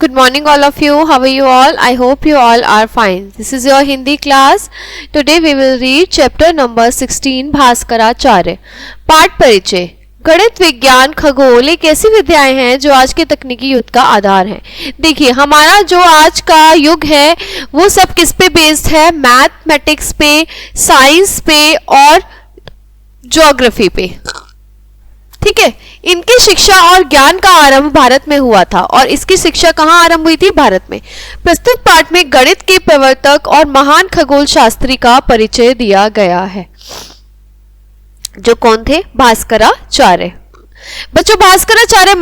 good morning all of you. How are you all? I hope you all are fine. This is your Hindi class. Today we will read chapter number 16 Bhaskaracharya. पाठ परिचय. गणित, विज्ञान, खगोल एक ऐसी विद्याएं हैं जो आज के तकनीकी युग का आधार है. देखिए हमारा जो आज का युग है वो सब किस पे बेस्ड है? मैथमेटिक्स पे, साइंस पे और ज्योग्राफी पे. ठीक है, इनकी शिक्षा और ज्ञान का आरंभ भारत में हुआ था और इसकी शिक्षा कहाँ आरंभ हुई थी? भारत में. प्रस्तुत पाठ में गणित के प्रवर्तक और महान खगोल शास्त्री का परिचय दिया गया है, जो कौन थे? भास्कराचार्य. बच्चों, भास्कराचार्य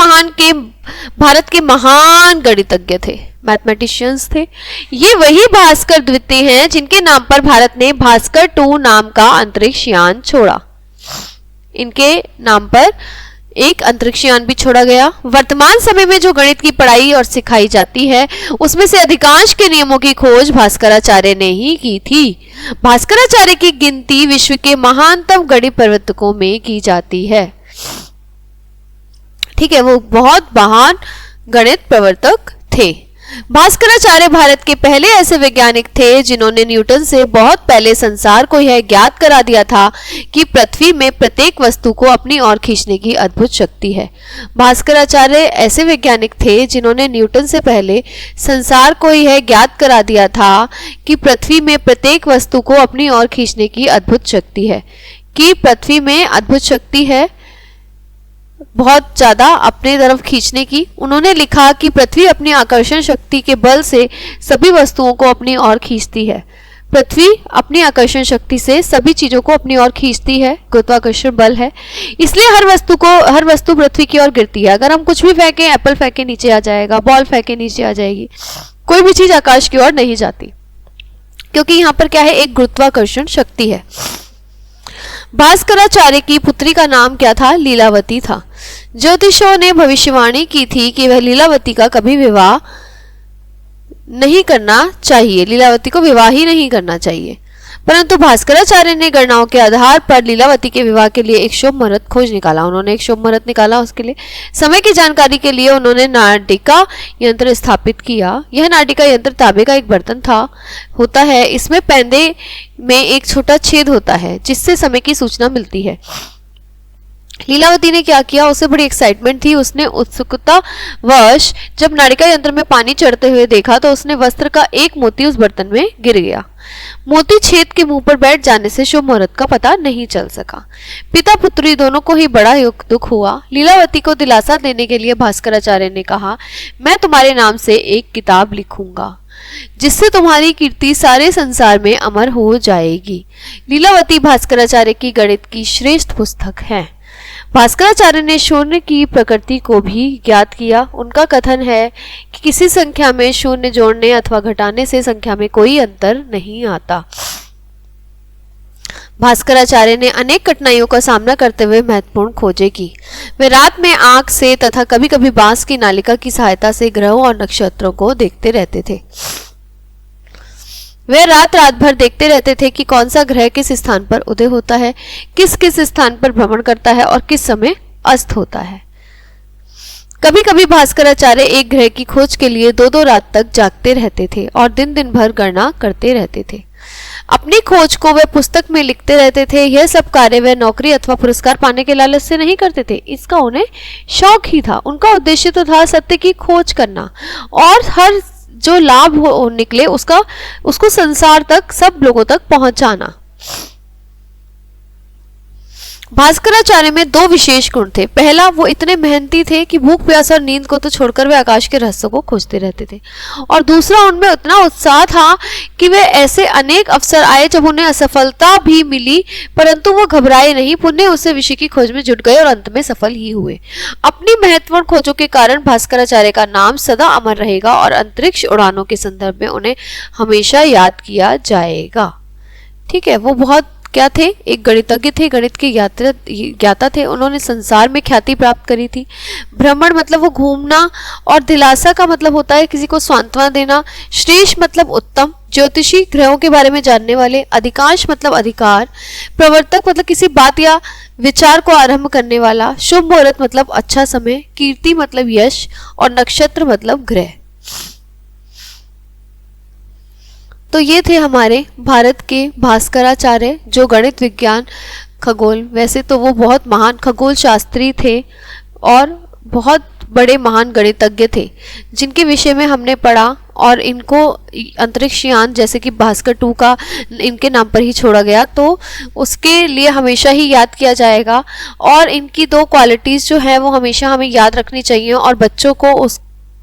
भारत के महान गणितज्ञ थे, मैथमेटिशियंस थे. ये वही भास्कर द्वितीय हैं जिनके नाम पर भारत ने भास्कर 2 नाम का अंतरिक्ष यान छोड़ा. इनके नाम पर एक अंतरिक्ष यान भी छोड़ा गया. वर्तमान समय में जो गणित की पढ़ाई और सिखाई जाती है उसमें से अधिकांश के नियमों की खोज भास्कराचार्य ने ही की थी. भास्कराचार्य की गिनती विश्व के महानतम गणित प्रवर्तकों में की जाती है. ठीक है, वो बहुत महान गणित प्रवर्तक थे. भास्कराचार्य भारत के पहले ऐसे वैज्ञानिक थे जिन्होंने न्यूटन से बहुत पहले संसार को यह ज्ञात करा दिया था कि पृथ्वी में प्रत्येक वस्तु को अपनी ओर खींचने की अद्भुत शक्ति है. भास्कराचार्य ऐसे वैज्ञानिक थे जिन्होंने न्यूटन से पहले संसार को यह ज्ञात करा दिया था कि पृथ्वी में प्रत्येक वस्तु को अपनी ओर खींचने की अद्भुत शक्ति है. कि पृथ्वी में अद्भुत शक्ति है बहुत ज्यादा अपने तरफ खींचने की. उन्होंने लिखा कि पृथ्वी अपनी आकर्षण शक्ति के बल से सभी वस्तुओं को अपनी ओर खींचती है. पृथ्वी अपनी आकर्षण शक्ति से सभी चीजों को अपनी ओर खींचती है, गुरुत्वाकर्षण बल है. इसलिए हर वस्तु पृथ्वी की ओर गिरती है. अगर हम कुछ भी फेंके, एप्पल फेंके नीचे आ जाएगा, बॉल फेंके नीचे आ जाएगी. कोई भी चीज आकाश की ओर नहीं जाती क्योंकि यहाँ पर क्या है? एक गुरुत्वाकर्षण शक्ति है. भास्कराचार्य की पुत्री का नाम क्या था? लीलावती था. ज्योतिषों ने भविष्यवाणी की थी कि वह लीलावती का कभी विवाह नहीं करना चाहिए, लीलावती को विवाह ही नहीं करना चाहिए. परंतु भास्कराचार्य ने गणनाओं के आधार पर लीलावती के विवाह के लिए एक शुभ मुहूर्त खोज निकाला. उन्होंने एक शुभ मुहूर्त निकाला. उसके लिए समय की जानकारी के लिए उन्होंने नाटिका यंत्र स्थापित किया. यह नाटिका यंत्र तांबे का एक बर्तन होता है. इसमें पैंदे में एक छोटा छेद होता है जिससे समय की सूचना मिलती है. लीलावती ने क्या किया? उसे बड़ी एक्साइटमेंट थी. उसने उत्सुकतावश जब नाटिका यंत्र में पानी चढ़ते हुए देखा तो उसने वस्त्र का एक मोती उस बर्तन में गिर गया. मोती छेद के मुंह पर बैठ जाने से शुभ मुहूर्त का पता नहीं चल सका. पिता पुत्री दोनों को ही बड़ा दुख हुआ. लीलावती को दिलासा देने के लिए भास्कराचार्य ने कहा, मैं तुम्हारे नाम से एक किताब लिखूंगा जिससे तुम्हारी कीर्ति सारे संसार में अमर हो जाएगी. लीलावती भास्कराचार्य की गणित की श्रेष्ठ पुस्तक है. भास्कराचार्य ने शून्य की प्रकृति को भी ज्ञात किया. उनका कथन है कि किसी संख्या में शून्य जोड़ने अथवा घटाने से संख्या में कोई अंतर नहीं आता. भास्कराचार्य ने अनेक कठिनाइयों का सामना करते हुए महत्वपूर्ण खोजें की. वे रात में आंख से तथा कभी कभी बांस की नालिका की सहायता से ग्रहों और नक्षत्रों को देखते रहते थे. वे रात भर देखते रहते थे कि कौन सा ग्रह किस स्थान पर उदय होता है, किस किस स्थान पर भ्रमण करता है और किस समय अस्त होता है. कभी कभी भास्कराचार्य एक ग्रह की खोज के लिए 2-2 रात तक जागते रहते थे और दिन भर गणना करते रहते थे. अपनी खोज को वे पुस्तक में लिखते रहते थे. यह सब कार्य वे नौकरी अथवा पुरस्कार पाने के लालच से नहीं करते थे. इसका उन्हें शौक ही था. उनका उद्देश्य तो था सत्य की खोज करना और हर जो लाभ निकले उसको संसार तक, सब लोगों तक पहुंचाना. भास्कराचार्य में 2 विशेष गुण थे. पहला, वो इतने मेहनती थे कि भूख प्यास और नींद को तो छोड़कर वे आकाश के रहस्यों को खोजते रहते थे. और दूसरा, उनमें उतना उत्साह था कि वे ऐसे अनेक अवसर आए जब उन्हें असफलता भी मिली परंतु वो घबराए नहीं. पुनः उसे विषय की खोज में जुट गए और अंत में सफल ही हुए. अपनी महत्वपूर्ण खोजों के कारण भास्कराचार्य का नाम सदा अमर रहेगा और अंतरिक्ष उड़ानों के संदर्भ में उन्हें हमेशा याद किया जाएगा. ठीक है, वो बहुत क्या थे? एक गणितज्ञ थे, गणित के ज्ञाता थे. उन्होंने संसार में ख्याति प्राप्त करी थी. भ्रमण मतलब वो घूमना और दिलासा का मतलब होता है किसी को सांत्वना देना. श्रेष्ठ मतलब उत्तम. ज्योतिषी ग्रहों के बारे में जानने वाले. अधिकांश मतलब अधिकार. प्रवर्तक मतलब किसी बात या विचार को आरंभ करने वाला. शुभ मुहूर्त मतलब अच्छा समय. कीर्ति मतलब यश और नक्षत्र मतलब ग्रह. तो ये थे हमारे भारत के भास्कराचार्य, जो गणित, विज्ञान, खगोल, वैसे तो वो बहुत महान खगोल शास्त्री थे और बहुत बड़े महान गणितज्ञ थे, जिनके विषय में हमने पढ़ा। और इनको अंतरिक्ष यान जैसे कि भास्कर 2 का इनके नाम पर ही छोड़ा गया, तो उसके लिए हमेशा ही याद किया जाएगा। और इनकी 2 क्वालिटीज़ जो है वो हमेशा हमें याद रखनी चाहिए और बच्चों को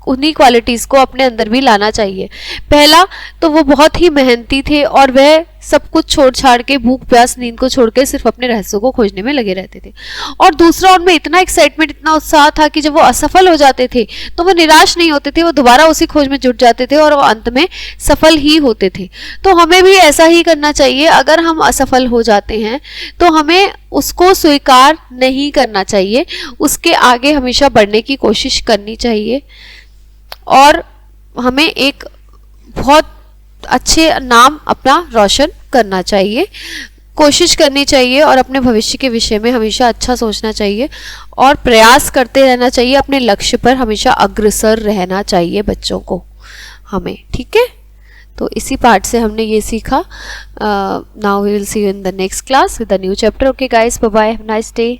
उन्हीं क्वालिटीज़ को अपने अंदर भी लाना चाहिए। पहला तो वो बहुत ही मेहनती थे और वह सब कुछ छोड़ छाड़ के, भूख प्यास नींद को छोड़ के सिर्फ अपने रहस्यों को खोजने में लगे रहते थे। और दूसरा, उनमें इतना एक्साइटमेंट, इतना उत्साह था कि जब वो असफल हो जाते थे तो वो निराश नहीं होते थे, वो दोबारा उसी खोज में जुट जाते थे और वो अंत में सफल ही होते थे। तो हमें भी ऐसा ही करना चाहिए। अगर हम असफल हो जाते हैं तो हमें उसको स्वीकार नहीं करना चाहिए, उसके आगे हमेशा बढ़ने की कोशिश करनी चाहिए और हमें एक बहुत अच्छे नाम अपना रोशन करना चाहिए, कोशिश करनी चाहिए और अपने भविष्य के विषय में हमेशा अच्छा सोचना चाहिए और प्रयास करते रहना चाहिए। अपने लक्ष्य पर हमेशा अग्रसर रहना चाहिए बच्चों को हमें, ठीक है। तो इसी पार्ट से हमने ये सीखा। Now we will see you in the next class with the new chapter. Okay guys, bye bye, have a nice day.